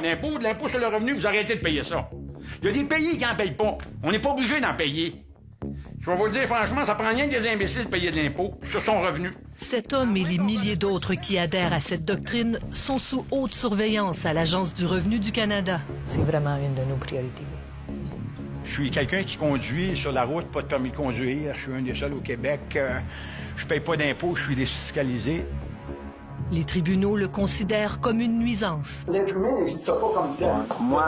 De l'impôt sur le revenu, vous arrêtez de payer ça. Il y a des pays qui n'en payent pas. On n'est pas obligé d'en payer. Je vais vous le dire franchement, ça prend rien que des imbéciles de payer de l'impôt sur son revenu. Cet homme et les milliers d'autres qui adhèrent à cette doctrine sont sous haute surveillance à l'Agence du revenu du Canada. C'est vraiment une de nos priorités. Je suis quelqu'un qui conduit sur la route, pas de permis de conduire. Je suis un des seuls au Québec. Je paye pas d'impôts, je suis défiscalisé. Les tribunaux le considèrent comme une nuisance. L'être humain n'existe pas comme tel. Moi,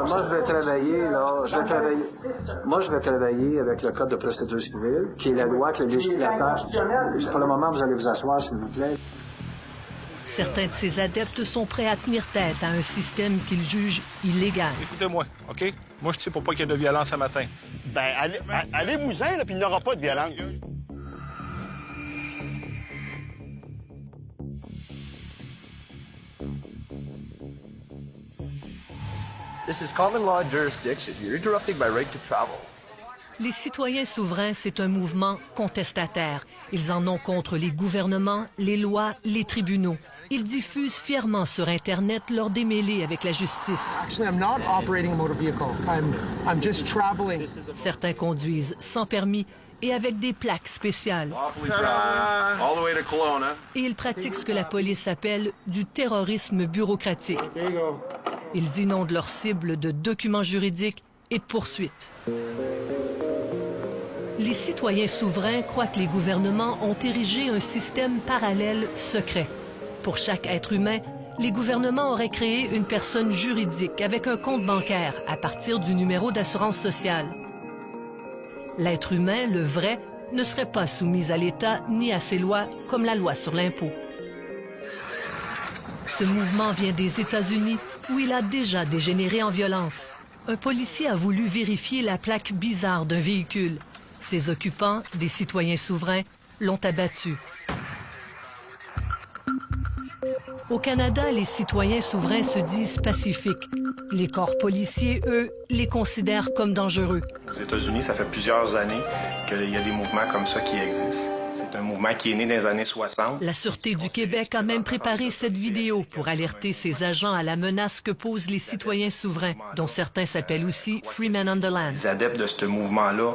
je vais travailler, là, je vais travailler avec le Code de procédure civile, qui est la loi que le législateur... Pour le moment, vous allez vous asseoir, s'il vous plaît. Certains de ses adeptes sont prêts à tenir tête à un système qu'ils jugent illégal. Écoutez-moi, OK? Moi, je sais pour pas qu'il y ait de violence ce matin. Ben, allez-vous-en, là, puis il n'y aura pas de violence. This is common law jurisdiction. You're interrupting my right to travel. Les citoyens souverains, c'est un mouvement contestataire. Ils en ont contre les gouvernements, les lois, les tribunaux. Ils diffusent fièrement sur Internet leurs démêlés avec la justice. Actually, I'm not operating a motor vehicle. I'm just traveling. Certains conduisent sans permis et avec des plaques spéciales. Et ils pratiquent ce que la police appelle du terrorisme bureaucratique. Ils inondent leurs cibles de documents juridiques et de poursuites. Les citoyens souverains croient que les gouvernements ont érigé un système parallèle secret. Pour chaque être humain, les gouvernements auraient créé une personne juridique avec un compte bancaire à partir du numéro d'assurance sociale. L'être humain, le vrai, ne serait pas soumis à l'État ni à ses lois, comme la loi sur l'impôt. Ce mouvement vient des États-Unis, où il a déjà dégénéré en violence. Un policier a voulu vérifier la plaque bizarre d'un véhicule. Ses occupants, des citoyens souverains, l'ont abattu. Au Canada, les citoyens souverains se disent pacifiques. Les corps policiers, eux, les considèrent comme dangereux. Aux États-Unis, ça fait plusieurs années qu'il y a des mouvements comme ça qui existent. C'est un mouvement qui est né dans les années 60. La Sûreté du Québec a même préparé cette vidéo pour alerter ses agents à la menace que posent les citoyens souverains, dont certains s'appellent aussi Freemen on the Land. Les adeptes de ce mouvement-là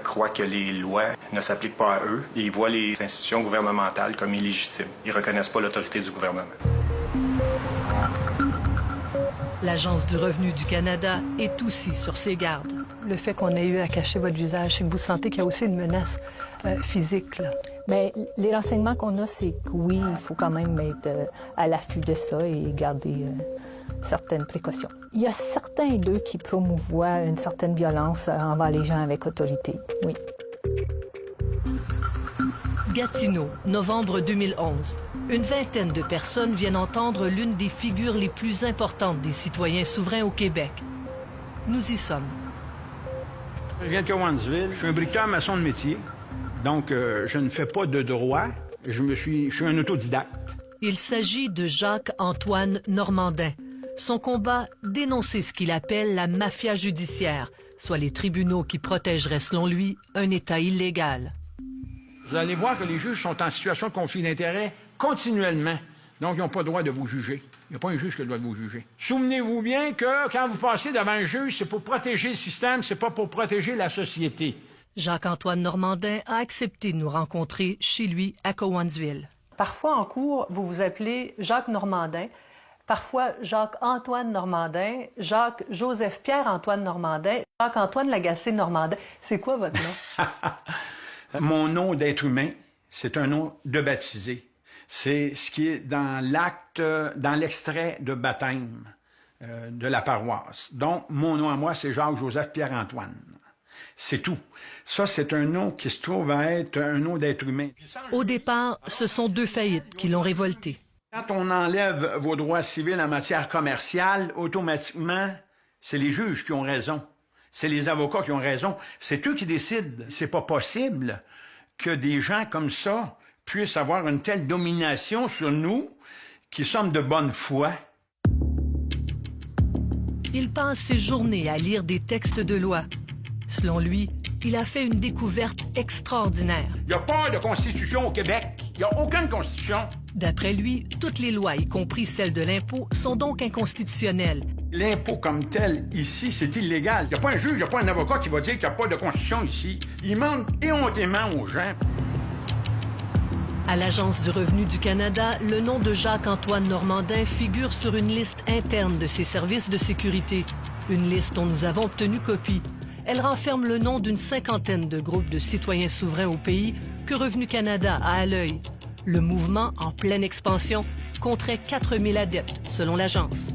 croient que les lois ne s'appliquent pas à eux et ils voient les institutions gouvernementales comme illégitimes. Ils ne reconnaissent pas l'autorité du gouvernement. L'Agence du revenu du Canada est aussi sur ses gardes. Le fait qu'on ait eu à cacher votre visage, c'est que vous sentez qu'il y a aussi une menace physique, là. Bien, les renseignements qu'on a, c'est que oui, il faut quand même être à l'affût de ça et garder certaines précautions. Il y a certains d'eux qui promouvoient une certaine violence envers les gens avec autorité, oui. Gatineau, novembre 2011. Une vingtaine de personnes viennent entendre l'une des figures les plus importantes des citoyens souverains au Québec. Nous y sommes. Je viens de Cowansville. Je suis un bricoleur maçon de métier. Donc, je ne fais pas de droit. Je suis un autodidacte. Il s'agit de Jacques-Antoine Normandin. Son combat, dénoncer ce qu'il appelle la mafia judiciaire, soit les tribunaux qui protégeraient, selon lui, un État illégal. Vous allez voir que les juges sont en situation de conflit d'intérêts continuellement. Donc, ils n'ont pas le droit de vous juger. Il n'y a pas un juge qui a le droit de vous juger. Souvenez-vous bien que quand vous passez devant un juge, c'est pour protéger le système, c'est pas pour protéger la société. Jacques-Antoine Normandin a accepté de nous rencontrer chez lui à Cowansville. Parfois, en cours, vous vous appelez Jacques Normandin, parfois Jacques-Antoine Normandin, Jacques-Joseph-Pierre-Antoine Normandin, Jacques-Antoine Lagacé-Normandin. C'est quoi votre nom? Mon nom d'être humain, c'est un nom de baptisé. C'est ce qui est dans l'acte, dans l'extrait de baptême de la paroisse. Donc, mon nom à moi, c'est Jacques-Joseph-Pierre-Antoine. C'est tout. Ça, c'est un nom qui se trouve à être un nom d'être humain. Au départ, ce sont deux faillites qui l'ont révolté. Quand on enlève vos droits civils en matière commerciale, automatiquement, c'est les juges qui ont raison. C'est les avocats qui ont raison. C'est eux qui décident. C'est pas possible que des gens comme ça puissent avoir une telle domination sur nous qui sommes de bonne foi. Il passe ses journées à lire des textes de loi. Selon lui, il a fait une découverte extraordinaire. Il n'y a pas de constitution au Québec. Il n'y a aucune constitution. D'après lui, toutes les lois, y compris celles de l'impôt, sont donc inconstitutionnelles. L'impôt comme tel, ici, c'est illégal. Il n'y a pas un juge, il n'y a pas un avocat qui va dire qu'il n'y a pas de constitution ici. Il ment éhontément aux gens. À l'Agence du revenu du Canada, le nom de Jacques-Antoine Normandin figure sur une liste interne de ses services de sécurité. Une liste dont nous avons obtenu copie. Elle renferme le nom d'une 50aine de groupes de citoyens souverains au pays que Revenu Canada a à l'œil. Le mouvement, en pleine expansion, compterait 4000 adeptes, selon l'agence.